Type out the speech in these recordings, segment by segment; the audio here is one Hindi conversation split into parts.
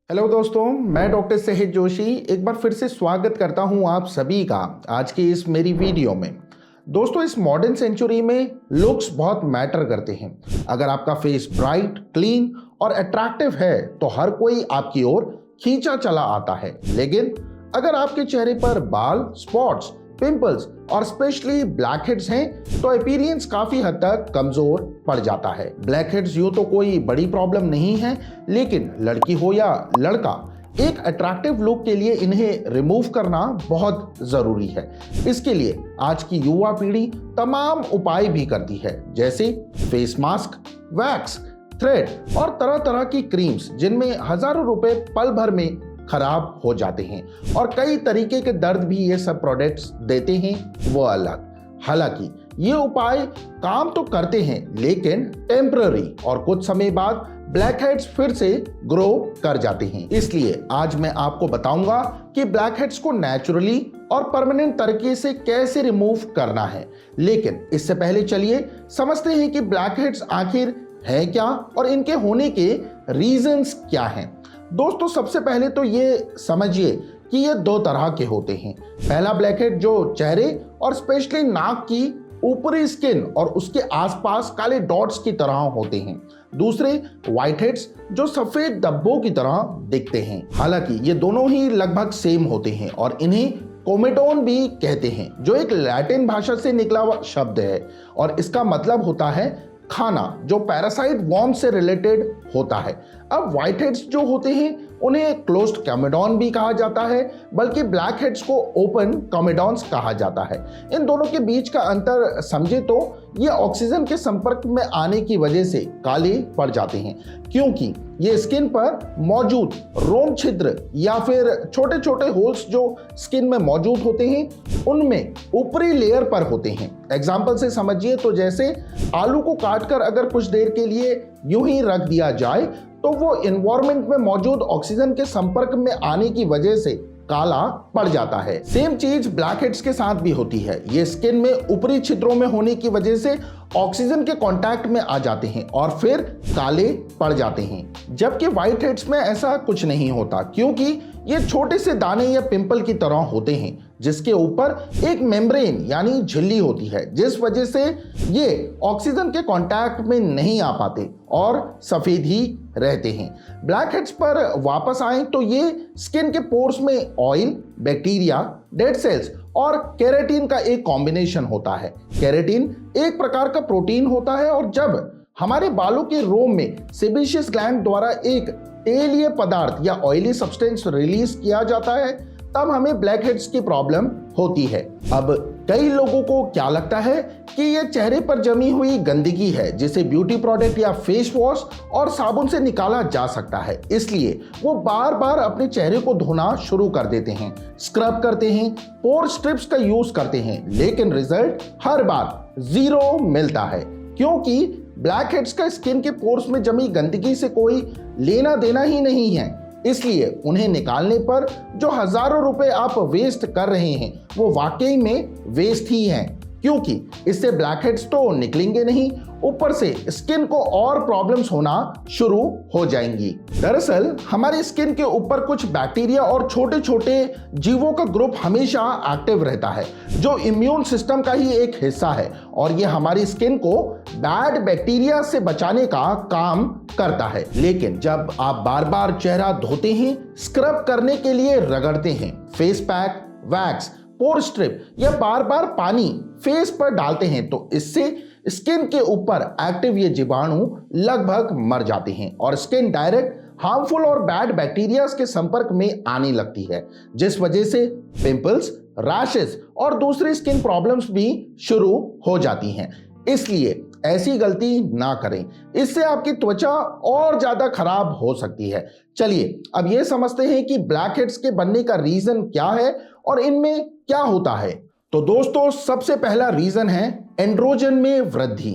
हेलो दोस्तों, मैं डॉक्टर सेहित जोशी एक बार फिर से स्वागत करता हूं आप सभी का आज की इस मेरी वीडियो में। दोस्तों, इस मॉडर्न सेंचुरी में लुक्स बहुत मैटर करते हैं। अगर आपका फेस ब्राइट, क्लीन और अट्रैक्टिव है तो हर कोई आपकी ओर खींचा चला आता है। लेकिन अगर आपके चेहरे पर बाल, स्पॉट्स, पिंपल्स और स्पेशली ब्लैक हेड्स हैं तो अपीयरेंस काफी हद तक कमजोर पड़ जाता है। ब्लैक हेड्स यूं तो कोई बड़ी प्रॉब्लम नहीं है, लेकिन लड़की हो या लड़का, एक अट्रैक्टिव लुक के लिए इन्हें रिमूव करना बहुत जरूरी है। इसके लिए आज की युवा पीढ़ी तमाम उपाय भी करती है, जैसे फेस मास्क, वैक्स, थ्रेड और तरह तरह की क्रीम्स, जिनमें हजारों रुपए पल भर में खराब हो जाते हैं और कई तरीके के दर्द भी ये सब प्रोडक्ट्स देते हैं, वो अलग। हालांकि ये उपाय काम तो करते हैं, लेकिन टेम्पररी, और कुछ समय बाद ब्लैक हेड्स फिर से ग्रो कर जाते हैं। इसलिए आज मैं आपको बताऊंगा कि ब्लैक हेड्स को नेचुरली और परमानेंट तरीके से कैसे रिमूव करना है। लेकिन इससे पहले चलिए समझते हैं कि ब्लैक हेड्स आखिर है क्या और इनके होने के रीजंस क्या हैं। दोस्तों, सबसे पहले तो ये समझिए कि ये दो तरह के होते हैं। पहला ब्लैक हेड जो चेहरे और स्पेशली नाक की ऊपरी स्किन और उसके आसपास काले डॉट्स की तरह होते हैं। दूसरे व्हाइट हेड्स जो सफेद धब्बों की तरह दिखते हैं। हालांकि ये दोनों ही लगभग सेम होते हैं और इन्हें कोमेटोन भी कहते हैं, जो एक लैटिन भाषा से निकला हुआ शब्द है और इसका मतलब होता है खाना, जो पैरासाइट वॉर्म से रिलेटेड होता है। अब व्हाइट हेड्स जो होते हैं उन्हें क्लोज्ड कोमेडॉन भी कहा जाता है, बल्कि ब्लैक हेड्स को ओपन कोमेडॉन्स कहा जाता है। इन दोनों के बीच का अंतर समझे तो ये ऑक्सीजन के संपर्क में आने की वजह से काले पड़ जाते हैं, क्योंकि ये स्किन पर मौजूद रोम छिद्र या फिर छोटे छोटे होल्स जो स्किन में मौजूद होते हैं उनमें ऊपरी लेयर पर होते हैं। एग्जाम्पल से समझिए तो जैसे आलू को काटकर अगर कुछ देर के लिए यूं ही रख दिया जाए तो वो एनवायरनमेंट में मौजूद ऑक्सीजन के संपर्क में आने की वजह से काला पड़ जाता है। सेम चीज ब्लैक हेड्स के साथ भी होती है। ये स्किन में ऊपरी छिद्रों में होने की वजह से ऑक्सीजन के कांटेक्ट में आ जाते हैं और फिर काले पड़ जाते हैं। जबकि व्हाइट हेड्स में ऐसा कुछ नहीं होता, क्योंकि ये छोटे से दाने या पिंपल की तरह होते हैं, जिसके ऊपर एक मेम्ब्रेन यानी झिल्ली होती है, जिस वजह से ये ऑक्सीजन के कांटेक्ट में नहीं आ पाते और सफेद ही रहते हैं। ब्लैक हेड्स पर वापस आए तो ये स्किन के पोर्स में ऑयल, बैक्टीरिया, डेड सेल्स और केराटिन का एक कॉम्बिनेशन होता है। केराटिन एक प्रकार का प्रोटीन होता है और जब हमारे बालों के रोम में सेबेशियस ग्लैंड द्वारा एक तेलीय पदार्थ या ऑयली सब्सटेंस रिलीज किया जाता है, तब हमें ब्लैक हेड्स की प्रॉब्लम होती है। अब कई लोगों को क्या लगता है कि ये चेहरे पर जमी हुई गंदगी है, जिसे ब्यूटी प्रोडक्ट या फेस वॉश और साबुन से निकाला जा सकता है। इसलिए वो बार बार अपने चेहरे को धोना शुरू कर देते हैं, स्क्रब करते हैं, पोर स्ट्रिप्स का यूज करते हैं, लेकिन रिजल्ट हर बार 0 मिलता है, क्योंकि ब्लैक हेड्स का स्किन के पोर्स में जमी गंदगी से कोई लेना देना ही नहीं है। इसलिए उन्हें निकालने पर जो हजारों रुपए आप वेस्ट कर रहे हैं वो वाकई में वेस्ट ही हैं, क्योंकि इससे ब्लैक हेड्स तो निकलेंगे नहीं, ऊपर से स्किन को और प्रॉब्लम्स होना शुरू हो जाएंगी। दरअसल हमारी स्किन के ऊपर कुछ बैक्टीरिया और छोटे छोटे जीवों का ग्रुप हमेशा एक्टिव रहता है, जो इम्यून सिस्टम का ही एक हिस्सा है, और ये हमारी स्किन को बैड बैक्टीरिया से बचाने का काम करता है। लेकिन जब आप बार बार चेहरा धोते हैं, स्क्रब करने के लिए रगड़ते हैं, फेस पैक, वैक्स, पोर स्ट्रिप या बार बार पानी फेस पर डालते हैं, तो इससे स्किन के ऊपर एक्टिव ये जीवाणु लगभग मर जाते हैं और स्किन डायरेक्ट हार्मफुल और बैड बैक्टीरिया के संपर्क में आने लगती है, जिस वजह से पिंपल्स, रैशेस और दूसरी स्किन प्रॉब्लम्स भी शुरू हो जाती हैं। इसलिए ऐसी गलती ना करें, इससे आपकी त्वचा और ज्यादा खराब हो सकती है। चलिए अब ये समझते हैं कि ब्लैक हेड्स के बनने का रीजन क्या है और इनमें क्या होता है। तो दोस्तों, सबसे पहला रीजन है एंड्रोजन में वृद्धि,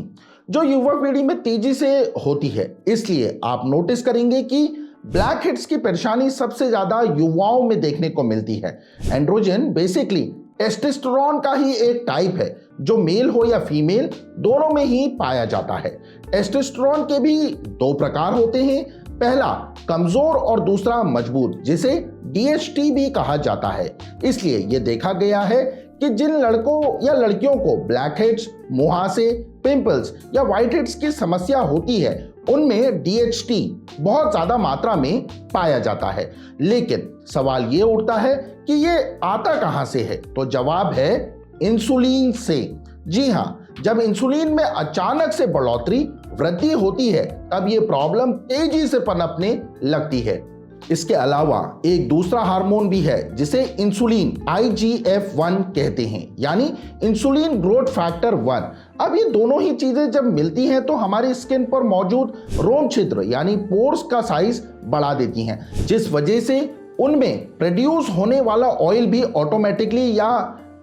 जो युवा पीढ़ी में तेजी से होती है। इसलिए आप नोटिस करेंगे कि ब्लैक हेड्स की परेशानी सबसे ज्यादा युवाओं में देखने को मिलती है। एंड्रोजन बेसिकली टेस्टोस्टेरोन का ही एक टाइप है, जो मेल हो या फीमेल दोनों में ही पाया जाता है। टेस्टोस्टेरोन के भी 2 प्रकार होते हैं, पहला कमजोर और दूसरा मजबूत, जिसे DHT भी कहा जाता है। इसलिए यह देखा गया है कि जिन लड़कों या लड़कियों को ब्लैक हेड्स, मुहासे, पिंपल्स या व्हाइट हेड्स की समस्या होती है, उनमें DHT बहुत ज्यादा मात्रा में पाया जाता है। लेकिन सवाल ये उठता है कि ये आता कहां से है? तो जवाब है इंसुलिन से। जी हां, जब इंसुलिन में अचानक से बढ़ोतरी, वृद्धि होती है, तब ये प्रॉब्लम तेजी से पनपने लगती है। इसके अलावा एक दूसरा हार्मोन भी है जिसे इंसुलिन IGF-1 कहते हैं, यानी इंसुलिन ग्रोथ फैक्टर 1। अब ये दोनों ही चीजें जब मिलती हैं तो हमारी स्किन पर मौजूद रोम छिद्र यानी पोर्स का साइज बढ़ा देती हैं, जिस वजह से उनमें प्रोड्यूस होने वाला ऑयल भी ऑटोमेटिकली या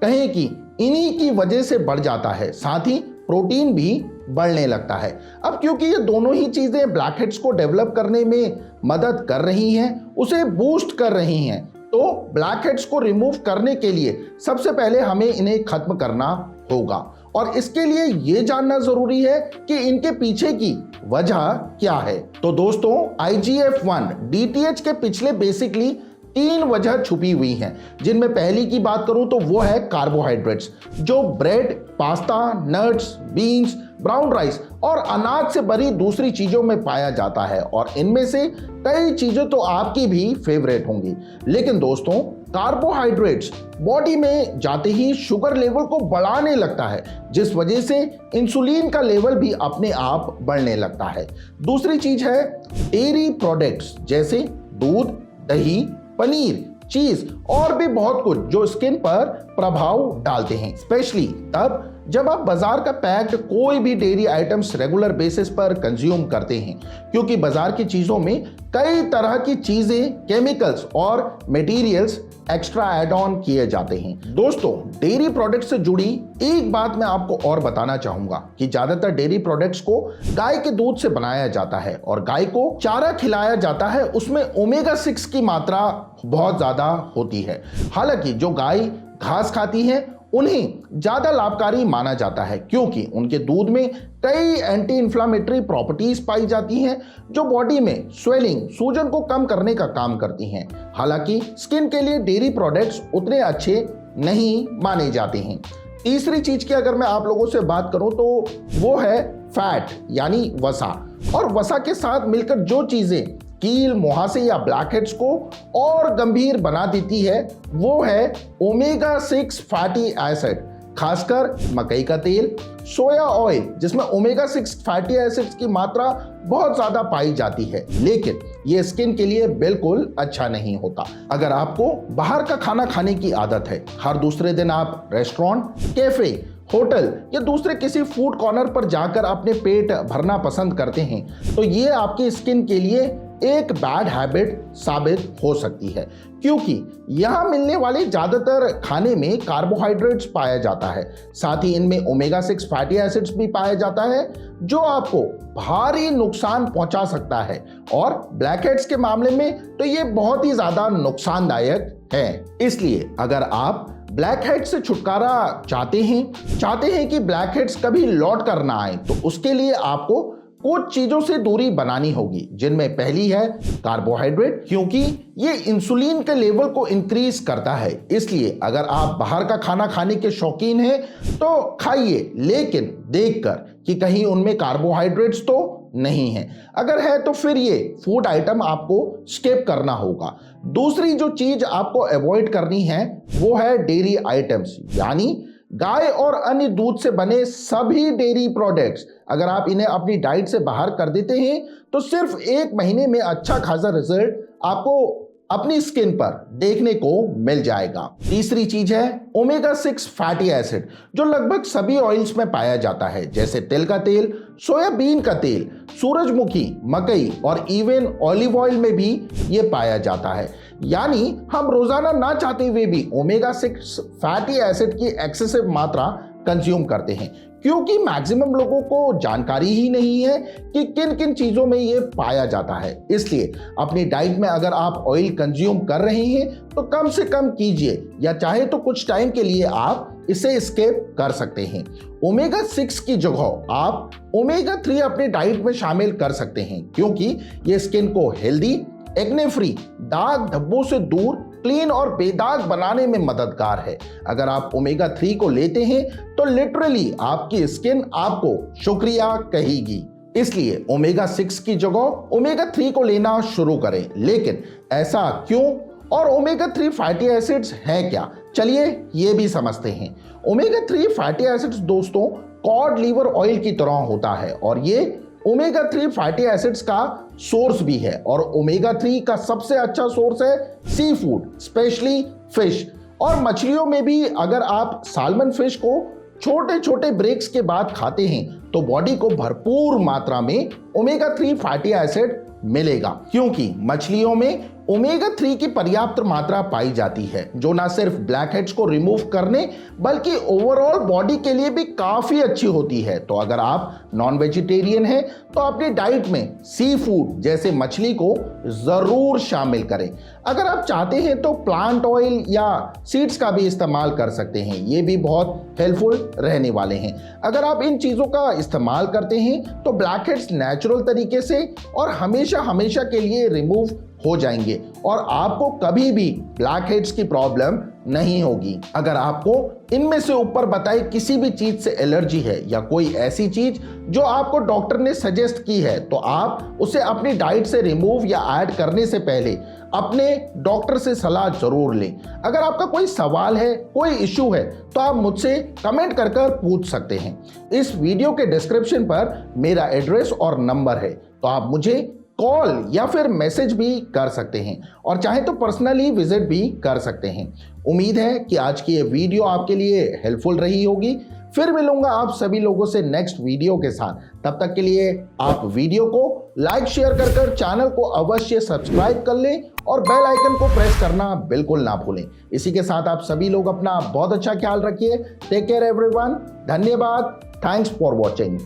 कहें कि इन्हीं की वजह से बढ़ जाता है। साथ ही प्रोटीन भी बढ़ने लगता है। अब क्योंकि ये दोनों ही चीजें ब्लैक हेड्स को डेवलप करने में मदद कर रही हैं, उसे बूस्ट कर रही हैं, तो ब्लैक हेड्स को रिमूव करने के लिए सबसे पहले हमें इन्हें खत्म करना होगा। और इसके लिए ये जानना जरूरी है कि इनके पीछे की वजह क्या है। तो दोस्तों, IGF-1 DTH के पिछले बेसिकली 3 वजह छुपी हुई हैं, जिनमें पहली की बात करूं तो वो है कार्बोहाइड्रेट्स, जो bread, pasta, nuts, beans, brown rice और अनाज से बनी दूसरी चीजों में पाया जाता है। और इनमें से कई चीजें तो आपकी भी फेवरेट होंगी। लेकिन दोस्तों, कार्बोहाइड्रेट्स बॉडी में जाते ही शुगर लेवल को बढ़ाने लगता है, जिस वजह से इंसुलिन का लेवल भी अपने आप बढ़ने लगता है। दूसरी चीज है डेयरी प्रोडक्ट्स, जैसे दूध, दही, पनीर, चीज और भी बहुत कुछ जो स्किन पर प्रभाव डालते हैं, स्पेशली तब जब आप बाजार का पैक्ड कोई भी डेयरी आइटम्स रेगुलर बेसिस पर कंज्यूम करते हैं, क्योंकि बाजार की चीजों में कई तरह की चीजें, केमिकल्स और मटेरियल्स एक्स्ट्रा ऐड ऑन किए जाते हैं। दोस्तों, डेयरी प्रोडक्ट्स से जुड़ी एक बात मैं आपको और बताना चाहूंगा कि ज्यादातर डेयरी प्रोडक्ट्स को गाय के दूध से बनाया जाता है और गाय को चारा खिलाया जाता है। उसमें ओमेगा 6 की मात्रा बहुत ज्यादा होती है। हालांकि जो गाय घास खाती है उन्हें ज्यादा लाभकारी माना जाता है, क्योंकि उनके दूध में कई एंटी इंफ्लेमेटरी प्रॉपर्टीज पाई जाती हैं जो बॉडी में स्वेलिंग, सूजन को कम करने का काम करती हैं। हालांकि स्किन के लिए डेयरी प्रोडक्ट्स उतने अच्छे नहीं माने जाते हैं। तीसरी चीज की अगर मैं आप लोगों से बात करूं तो वो है फैट यानी वसा। और वसा के साथ मिलकर जो चीजें कील, मुहासे या ब्लैक हेड्स को और गंभीर बना देती है, वो है ओमेगा 6 फैटी एसिड, खासकर मकई का तेल, सोया ऑयल, जिसमें ओमेगा 6 फैटी एसिड्स की मात्रा बहुत ज्यादा पाई जाती है। लेकिन ये स्किन के लिए बिल्कुल अच्छा नहीं होता। अगर आपको बाहर का खाना खाने की आदत है, हर दूसरे दिन आप रेस्टोरेंट, कैफे, होटल या दूसरे किसी फूड कॉर्नर पर जाकर अपने पेट भरना पसंद करते हैं, तो ये आपकी स्किन के लिए एक बैड हैबिट साबित हो सकती है, क्योंकि यहां मिलने वाले ज्यादातर खाने में कार्बोहाइड्रेट्स पाया जाता है। साथ ही इनमें ओमेगा 6 फैटी एसिड्स भी पाया जाता है, जो आपको भारी नुकसान पहुंचा सकता है। और ब्लैक हेड्स के मामले में तो ये बहुत ही ज्यादा नुकसानदायक है। इसलिए अगर आप ब्लैक हेड्स से छुटकारा चाहते हैं कि ब्लैक हेड्स कभी लौट कर ना आए, तो उसके लिए आपको कुछ चीजों से दूरी बनानी होगी, जिनमें पहली है कार्बोहाइड्रेट, क्योंकि ये इंसुलिन के लेवल को इंक्रीज करता है। इसलिए अगर आप बाहर का खाना खाने के शौकीन हैं तो खाइए, लेकिन देखकर कि कहीं उनमें कार्बोहाइड्रेट्स तो नहीं है। अगर है तो फिर ये फूड आइटम आपको स्किप करना होगा। दूसरी जो चीज आपको अवॉइड करनी है वो है डेयरी आइटम्स, यानी गाय और अन्य दूध से बने सभी डेयरी प्रोडक्ट्स। अगर आप इन्हें अपनी डाइट से बाहर कर देते हैं तो सिर्फ 1 महीने में अच्छा खासा रिजल्ट आपको अपनी स्किन पर देखने को मिल जाएगा। तीसरी चीज है ओमेगा 6 फैटी एसिड, जो लगभग सभी ऑयल्स में पाया जाता है, जैसे तिल का तेल, सोयाबीन का तेल, सूरजमुखी, मकई और इवन ऑलिव ऑयल में भी ये पाया जाता है। यानी हम रोजाना ना चाहते हुए भी ओमेगा 6 फैटी एसिड की एक्सेसिव मात्रा कंज्यूम करते हैं, क्योंकि मैक्सिमम लोगों को जानकारी ही नहीं है कि किन किन चीजों में ये पाया जाता है। इसलिए अपनी डाइट में अगर आप ऑयल कंज्यूम कर रहे हैं तो कम से कम कीजिए, या चाहे तो कुछ टाइम के लिए आप इसे स्किप कर सकते हैं। ओमेगा 6 की जगह आप ओमेगा 3 अपनी डाइट में शामिल कर सकते हैं, क्योंकि ये स्किन को हेल्दी, एक्ने फ्री, दाग धब्बों से दूर, क्लीन और बेदाग बनाने में मददगार है। अगर आप ओमेगा 3 को लेते हैं तो लिटरली आपकी स्किन आपको शुक्रिया कहेगी। इसलिए ओमेगा 6 की जगह ओमेगा 3 को लेना शुरू करें। लेकिन ऐसा क्यों, और ओमेगा 3 फैटी एसिड्स हैं क्या, चलिए ये भी समझते हैं। ओमेगा 3 फैटी एसिड्स दोस्तों कॉड लीवर ऑयल की तरह होता है, और ये ओमेगा 3 फैटी एसिड्स का सोर्स भी है। और ओमेगा 3 का सबसे अच्छा सोर्स है सी फूड, स्पेशली फिश और मछलियों में भी। अगर आप साल्मन फिश को छोटे छोटे ब्रेक्स के बाद खाते हैं तो बॉडी को भरपूर मात्रा में ओमेगा 3 फैटी एसिड मिलेगा, क्योंकि मछलियों में ओमेगा 3 की पर्याप्त मात्रा पाई जाती है, जो ना सिर्फ ब्लैक हेड्स को रिमूव करने बल्कि ओवरऑल बॉडी के लिए भी काफी अच्छी होती है। तो अगर आप नॉन वेजिटेरियन हैं तो अपनी डाइट में सी फूड जैसे मछली को जरूर शामिल करें। अगर आप चाहते हैं तो प्लांट ऑयल या सीड्स का भी इस्तेमाल कर सकते हैं, ये भी बहुत हेल्पफुल रहने वाले हैं। अगर आप इन चीजों का इस्तेमाल करते हैं तो ब्लैक हेड्स नेचुरल तरीके से और हमेशा हमेशा के लिए रिमूव हो जाएंगे और आपको कभी भी ब्लैक हेड्स की प्रॉब्लम नहीं होगी। अगर आपको इनमें से ऊपर बताए किसी भी चीज से एलर्जी है या कोई ऐसी चीज जो आपको डॉक्टर ने सजेस्ट की है, तो आप उसे अपनी डाइट से रिमूव या ऐड करने से पहले अपने डॉक्टर से सलाह जरूर लें। अगर आपका कोई सवाल है, कोई इश्यू है, तो आप मुझसे कमेंट कर पूछ सकते हैं। इस वीडियो के डिस्क्रिप्शन पर मेरा एड्रेस और नंबर है, तो आप मुझे कॉल या फिर मैसेज भी कर सकते हैं, और चाहे तो पर्सनली विजिट भी कर सकते हैं। उम्मीद है कि आज की ये वीडियो आपके लिए हेल्पफुल रही होगी। फिर मिलूंगा आप सभी लोगों से नेक्स्ट वीडियो के साथ। तब तक के लिए आप वीडियो को लाइक शेयर कर चैनल को अवश्य सब्सक्राइब कर लें और बेल आइकन को प्रेस करना बिल्कुल ना भूलें। इसी के साथ आप सभी लोग अपना बहुत अच्छा ख्याल रखिए। Take care everyone. धन्यवाद। Thanks for watching.